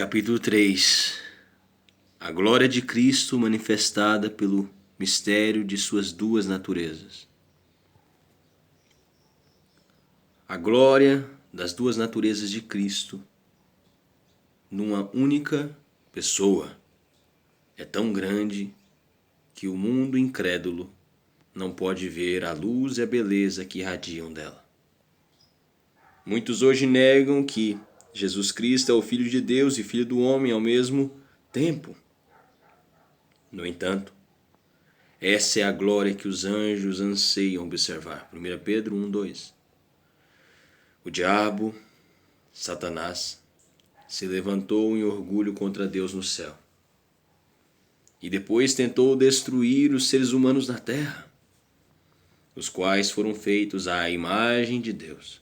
Capítulo 3. A glória de Cristo manifestada pelo mistério de suas duas naturezas. A glória das duas naturezas de Cristo numa única pessoa é tão grande que o mundo incrédulo não pode ver a luz e a beleza que irradiam dela. Muitos hoje negam que Jesus Cristo é o Filho de Deus e Filho do homem ao mesmo tempo. No entanto, essa é a glória que os anjos anseiam observar. 1 Pedro 1:2. O diabo, Satanás, se levantou em orgulho contra Deus no céu. E depois tentou destruir os seres humanos na terra, os quais foram feitos à imagem de Deus.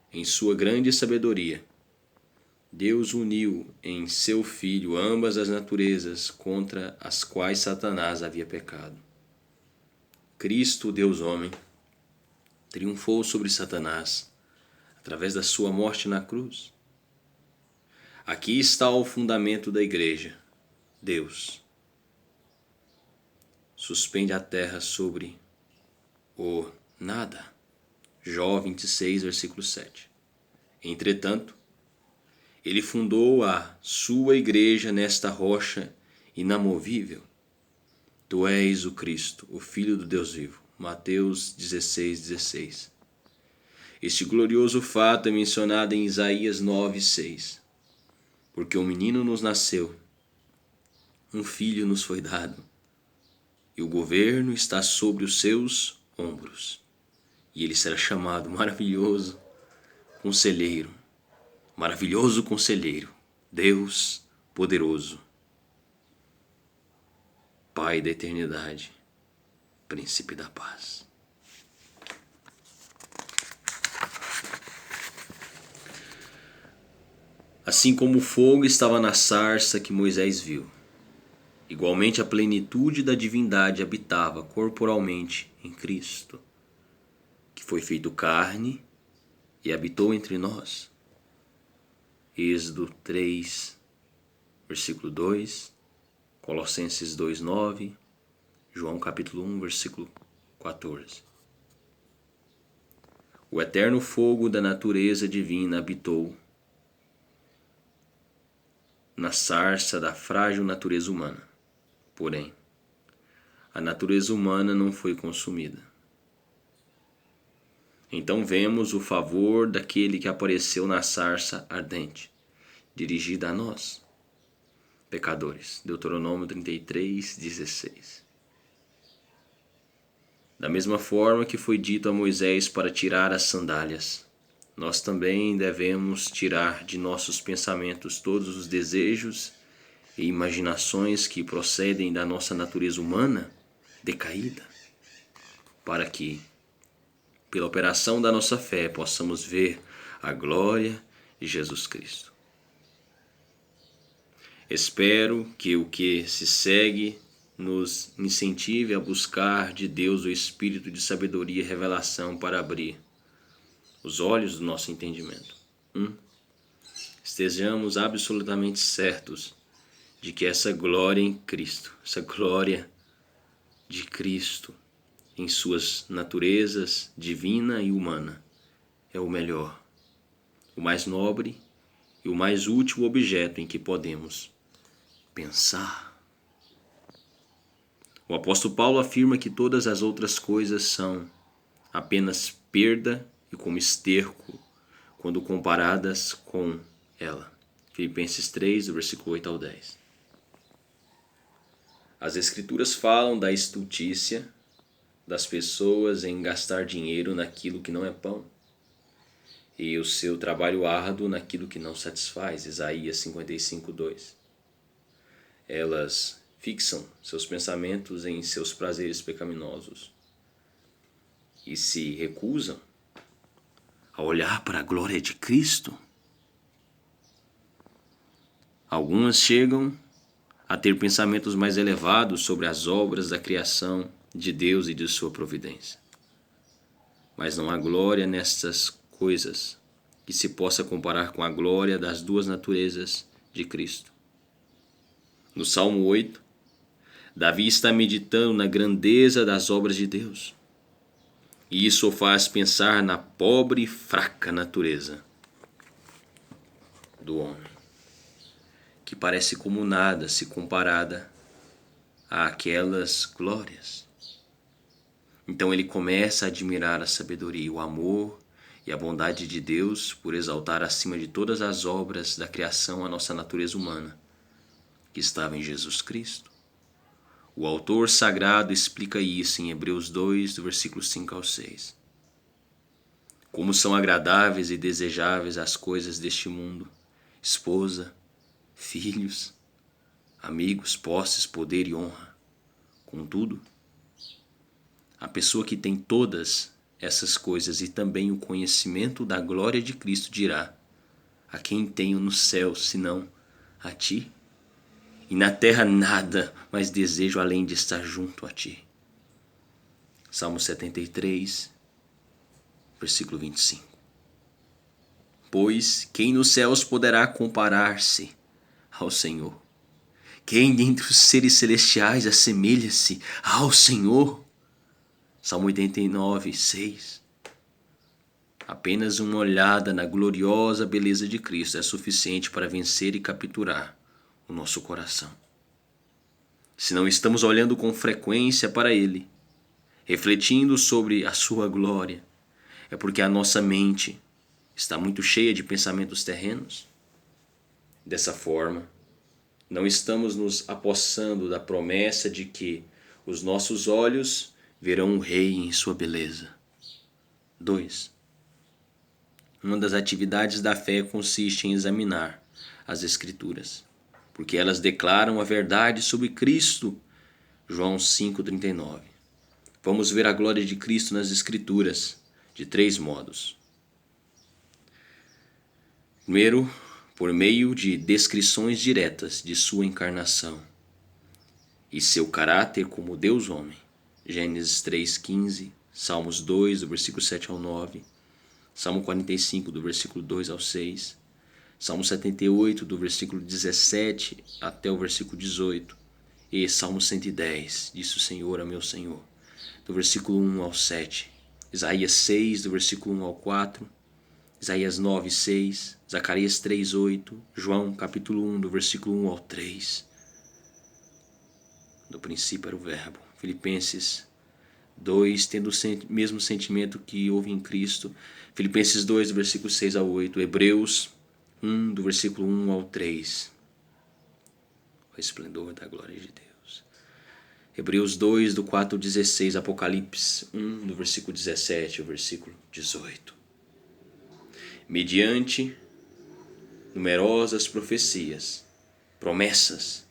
Em sua grande sabedoria, Deus uniu em seu Filho ambas as naturezas contra as quais Satanás havia pecado. Cristo, Deus homem, triunfou sobre Satanás através da sua morte na cruz. Aqui está o fundamento da igreja. Deus suspende a terra sobre o nada. Jó 26, versículo 7. Entretanto, ele fundou a sua igreja nesta rocha inamovível. Tu és o Cristo, o Filho do Deus vivo. Mateus 16:16. Este glorioso fato é mencionado em Isaías 9:6. Porque um menino nos nasceu, um filho nos foi dado, e o governo está sobre os seus ombros. E ele será chamado Maravilhoso Conselheiro, Maravilhoso Conselheiro, Deus Poderoso, Pai da Eternidade, Príncipe da Paz. Assim como o fogo estava na sarça que Moisés viu, igualmente a plenitude da divindade habitava corporalmente em Cristo, que foi feito carne e habitou entre nós. Êxodo 3, versículo 2, Colossenses 2:9, João capítulo 1, versículo 14. O eterno fogo da natureza divina habitou na sarça da frágil natureza humana. Porém, a natureza humana não foi consumida. Então vemos o favor daquele que apareceu na sarça ardente, dirigida a nós, pecadores. Deuteronômio 33:16. Da mesma forma que foi dito a Moisés para tirar as sandálias, nós também devemos tirar de nossos pensamentos todos os desejos e imaginações que procedem da nossa natureza humana decaída, para que, pela operação da nossa fé, possamos ver a glória de Jesus Cristo. Espero que o que se segue nos incentive a buscar de Deus o espírito de sabedoria e revelação para abrir os olhos do nosso entendimento. Estejamos absolutamente certos de que essa glória em Cristo, essa glória de Cristo em suas naturezas divina e humana, é o melhor, o mais nobre e o mais útil objeto em que podemos pensar. O apóstolo Paulo afirma que todas as outras coisas são apenas perda e como esterco quando comparadas com ela. Filipenses 3, do versículo 8 ao 10. As Escrituras falam da estultícia das pessoas em gastar dinheiro naquilo que não é pão, e o seu trabalho árduo naquilo que não satisfaz. Isaías 55:2. Elas fixam seus pensamentos em seus prazeres pecaminosos e se recusam a olhar para a glória de Cristo. Algumas chegam a ter pensamentos mais elevados sobre as obras da criação de Deus e de sua providência. Mas não há glória nestas coisas que se possa comparar com a glória das duas naturezas de Cristo. No Salmo 8, Davi está meditando na grandeza das obras de Deus. E isso o faz pensar na pobre e fraca natureza do homem, que parece como nada se comparada àquelas glórias. Então ele começa a admirar a sabedoria, o amor e a bondade de Deus por exaltar acima de todas as obras da criação a nossa natureza humana, que estava em Jesus Cristo. O autor sagrado explica isso em Hebreus 2, do versículo 5 ao 6. Como são agradáveis e desejáveis as coisas deste mundo: esposa, filhos, amigos, posses, poder e honra. Contudo, a pessoa que tem todas essas coisas e também o conhecimento da glória de Cristo dirá: a quem tenho no céu, senão a ti? E na terra nada mais desejo além de estar junto a ti. Salmo 73, versículo 25. Pois quem nos céus poderá comparar-se ao Senhor? Quem dentre os seres celestiais assemelha-se ao Senhor? Salmo 89, 6. Apenas uma olhada na gloriosa beleza de Cristo é suficiente para vencer e capturar o nosso coração. Se não estamos olhando com frequência para Ele, refletindo sobre a sua glória, é porque a nossa mente está muito cheia de pensamentos terrenos. Dessa forma, não estamos nos apossando da promessa de que os nossos olhos verão o Rei em sua beleza. 2. Uma das atividades da fé consiste em examinar as Escrituras, porque elas declaram a verdade sobre Cristo. João 5,39. Vamos ver a glória de Cristo nas Escrituras de 3 modos. Primeiro, por meio de descrições diretas de sua encarnação e seu caráter como Deus-homem. Gênesis 3,15, Salmos 2, do versículo 7 ao 9, Salmo 45, do versículo 2 ao 6, Salmo 78, do versículo 17 até o versículo 18, e Salmo 110, disse o Senhor a meu Senhor, do versículo 1 ao 7, Isaías 6, do versículo 1 ao 4, Isaías 9, 6, Zacarias 3, 8, João capítulo 1, do versículo 1 ao 3. Do princípio era o verbo. Filipenses 2, tendo o mesmo sentimento que houve em Cristo. Filipenses 2, do versículo 6 ao 8. Hebreus 1, do versículo 1 ao 3. O esplendor da glória de Deus. Hebreus 2, do 4 ao 16. Apocalipse 1, do versículo 17 ao versículo 18. Mediante numerosas profecias, promessas.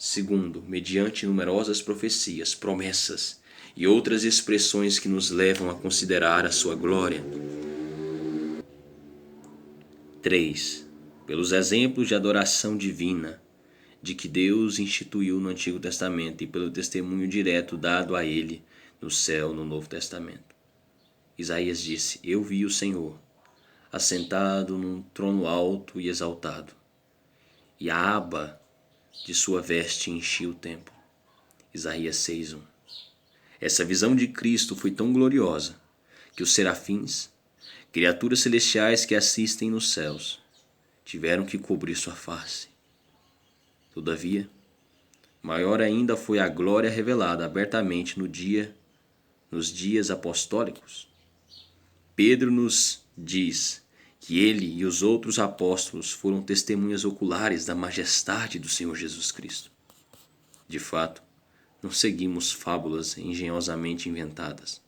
Segundo, mediante numerosas profecias, promessas e outras expressões que nos levam a considerar a sua glória. 3. Pelos exemplos de adoração divina de que Deus instituiu no Antigo Testamento e pelo testemunho direto dado a ele no céu no Novo Testamento. Isaías disse: Eu vi o Senhor assentado num trono alto e exaltado, e a aba de sua veste enchia o templo. Isaías 6:1. Essa visão de Cristo foi tão gloriosa que os serafins, criaturas celestiais que assistem nos céus, tiveram que cobrir sua face. Todavia, maior ainda foi a glória revelada abertamente nos dias apostólicos. Pedro nos diz que ele e os outros apóstolos foram testemunhas oculares da majestade do Senhor Jesus Cristo. De fato, não seguimos fábulas engenhosamente inventadas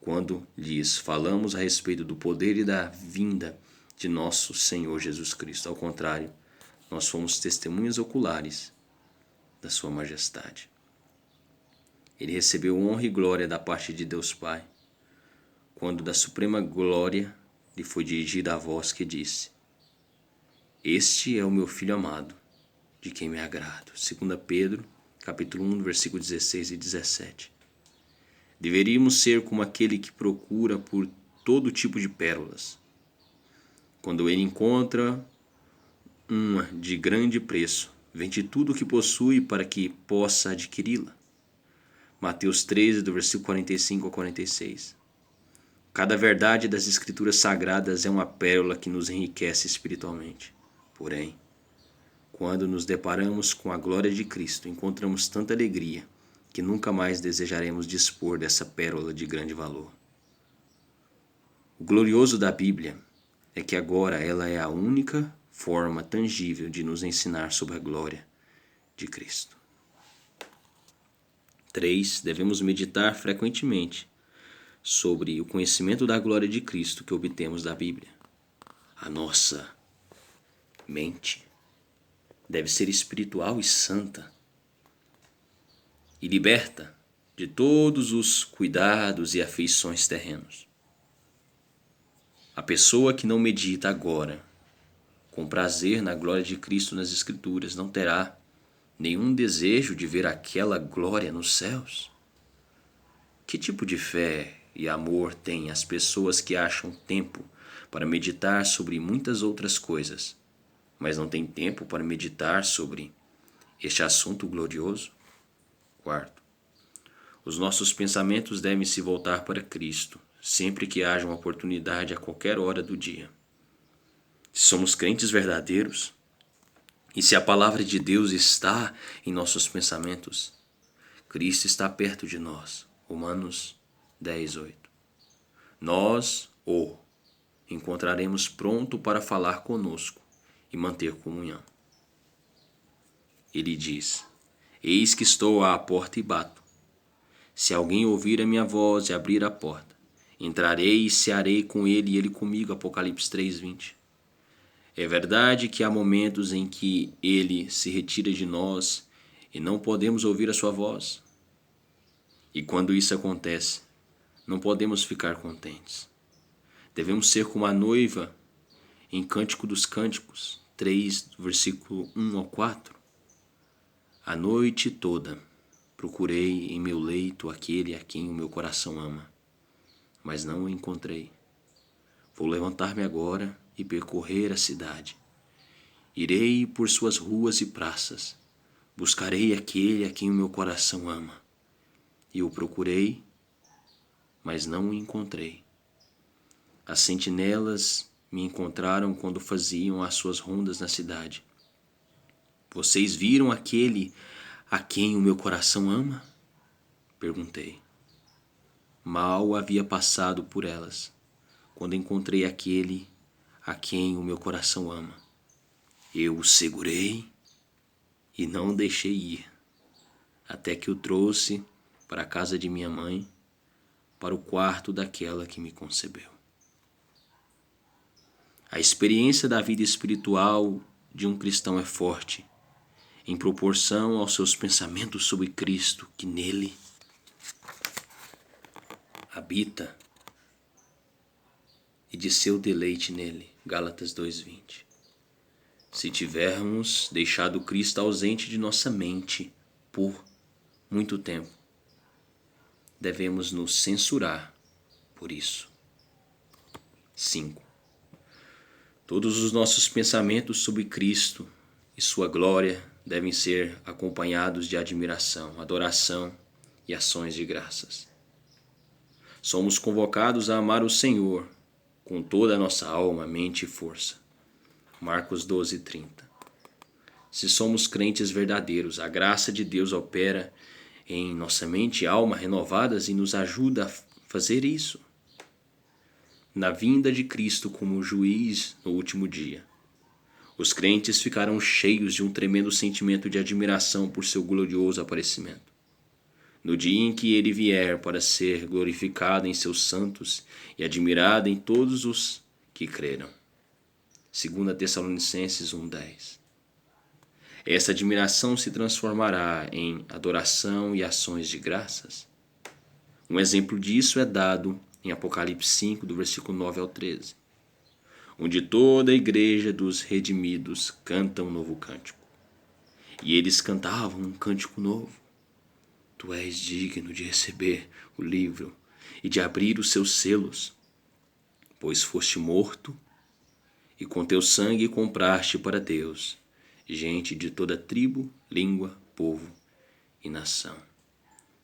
quando lhes falamos a respeito do poder e da vinda de nosso Senhor Jesus Cristo. Ao contrário, nós fomos testemunhas oculares da sua majestade. Ele recebeu honra e glória da parte de Deus Pai, quando da suprema glória lhe foi dirigida a voz que disse: Este é o meu Filho amado, de quem me agrado. 2 Pedro, capítulo 1, versículo 16 e 17. Deveríamos ser como aquele que procura por todo tipo de pérolas, Quando ele encontra uma de grande preço, vende tudo o que possui para que possa adquiri-la. Mateus 13, do versículo 45 ao 46. Cada verdade das Escrituras Sagradas é uma pérola que nos enriquece espiritualmente. Porém, quando nos deparamos com a glória de Cristo, encontramos tanta alegria que nunca mais desejaremos dispor dessa pérola de grande valor. O glorioso da Bíblia é que agora ela é a única forma tangível de nos ensinar sobre a glória de Cristo. 3. Devemos meditar frequentemente sobre o conhecimento da glória de Cristo que obtemos da Bíblia. A nossa mente deve ser espiritual e santa e liberta de todos os cuidados e afeições terrenos. A pessoa que não medita agora com prazer na glória de Cristo nas Escrituras não terá nenhum desejo de ver aquela glória nos céus. Que tipo de fé e amor têm as pessoas que acham tempo para meditar sobre muitas outras coisas, mas não têm tempo para meditar sobre este assunto glorioso? 4. Os nossos pensamentos devem se voltar para Cristo, sempre que haja uma oportunidade a qualquer hora do dia. Se somos crentes verdadeiros, e se a palavra de Deus está em nossos pensamentos, Cristo está perto de nós. Romanos 10, 8. Nós o encontraremos pronto para falar conosco e manter comunhão. Ele diz: Eis que estou à porta e bato. Se alguém ouvir a minha voz e abrir a porta, entrarei e cearei com ele e ele comigo. Apocalipse 3:20. É verdade que há momentos em que ele se retira de nós e não podemos ouvir a sua voz. E quando isso acontece, não podemos ficar contentes. Devemos ser como a noiva em Cântico dos Cânticos 3, versículo 1 ao 4. A noite toda procurei em meu leito aquele a quem o meu coração ama, mas não o encontrei. Vou levantar-me agora e percorrer a cidade. Irei por suas ruas e praças. Buscarei aquele a quem o meu coração ama. E o procurei, mas não o encontrei. As sentinelas me encontraram quando faziam as suas rondas na cidade. Vocês viram aquele a quem o meu coração ama? Perguntei. Mal havia passado por elas, quando encontrei aquele a quem o meu coração ama. Eu o segurei e não o deixei ir, até que o trouxe para a casa de minha mãe, para o quarto daquela que me concebeu. A experiência da vida espiritual de um cristão é forte, em proporção aos seus pensamentos sobre Cristo, que nele habita, e de seu deleite nele. Gálatas 2:20. Se tivermos deixado Cristo ausente de nossa mente por muito tempo, devemos nos censurar por isso. 5. Todos os nossos pensamentos sobre Cristo e sua glória devem ser acompanhados de admiração, adoração e ações de graças. Somos convocados a amar o Senhor com toda a nossa alma, mente e força. Marcos 12:30. Se somos crentes verdadeiros, a graça de Deus opera em nossa mente e alma renovadas e nos ajuda a fazer isso. Na vinda de Cristo como juiz no último dia, os crentes ficarão cheios de um tremendo sentimento de admiração por seu glorioso aparecimento. No dia em que ele vier para ser glorificado em seus santos e admirado em todos os que creram. 2 Tessalonicenses 1:10. Essa admiração se transformará em adoração e ações de graças. Um exemplo disso é dado em Apocalipse 5, do versículo 9 ao 13, onde toda a igreja dos redimidos canta um novo cântico. E eles cantavam um cântico novo. Tu és digno de receber o livro e de abrir os seus selos, pois foste morto, e com teu sangue compraste para Deus gente de toda tribo, língua, povo e nação.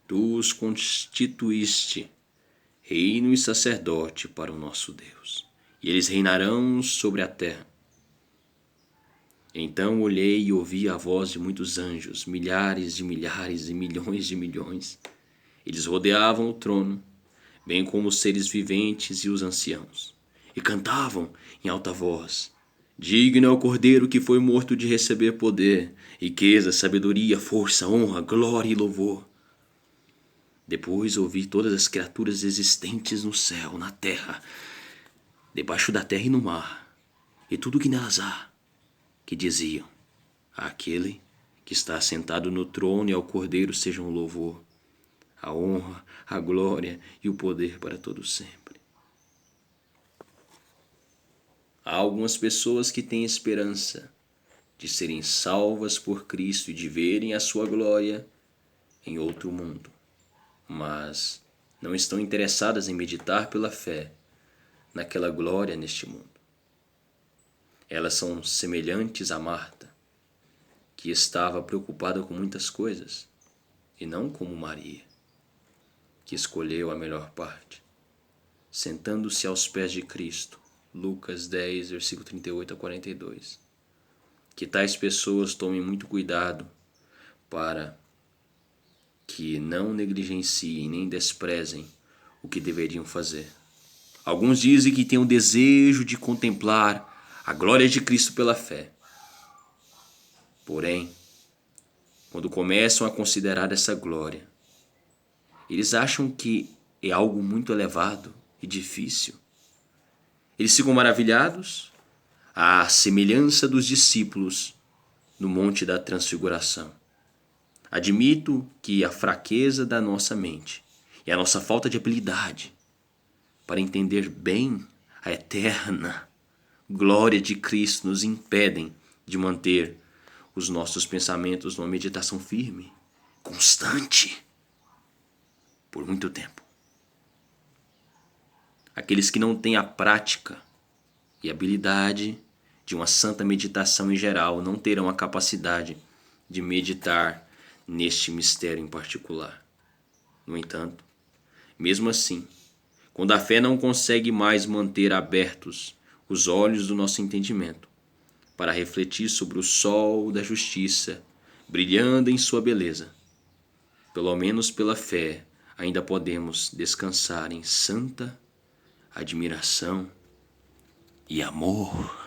Tu os constituíste reino e sacerdote para o nosso Deus, e eles reinarão sobre a terra. Então olhei e ouvi a voz de muitos anjos, milhares e milhares e milhões de milhões. Eles rodeavam o trono, bem como os seres viventes e os anciãos, e cantavam em alta voz: Digno é o Cordeiro que foi morto de receber poder, riqueza, sabedoria, força, honra, glória e louvor. Depois ouvi todas as criaturas existentes no céu, na terra, debaixo da terra e no mar, e tudo o que nelas há, que diziam: Àquele que está assentado no trono e ao Cordeiro sejam o louvor, a honra, a glória e o poder para todos sempre. Há algumas pessoas que têm esperança de serem salvas por Cristo e de verem a sua glória em outro mundo, mas não estão interessadas em meditar pela fé naquela glória neste mundo. Elas são semelhantes a Marta, que estava preocupada com muitas coisas, e não como Maria, que escolheu a melhor parte, sentando-se aos pés de Cristo. Lucas 10, versículo 38 a 42. Que tais pessoas tomem muito cuidado para que não negligenciem nem desprezem o que deveriam fazer. Alguns dizem que têm o desejo de contemplar a glória de Cristo pela fé. Porém, quando começam a considerar essa glória, eles acham que é algo muito elevado e difícil. Eles ficam maravilhados à semelhança dos discípulos no Monte da Transfiguração. Admito que a fraqueza da nossa mente e a nossa falta de habilidade para entender bem a eterna glória de Cristo nos impedem de manter os nossos pensamentos numa meditação firme, constante, por muito tempo. Aqueles que não têm a prática e habilidade de uma santa meditação em geral não terão a capacidade de meditar neste mistério em particular. No entanto, mesmo assim, quando a fé não consegue mais manter abertos os olhos do nosso entendimento para refletir sobre o sol da justiça brilhando em sua beleza, pelo menos pela fé ainda podemos descansar em santa admiração e amor.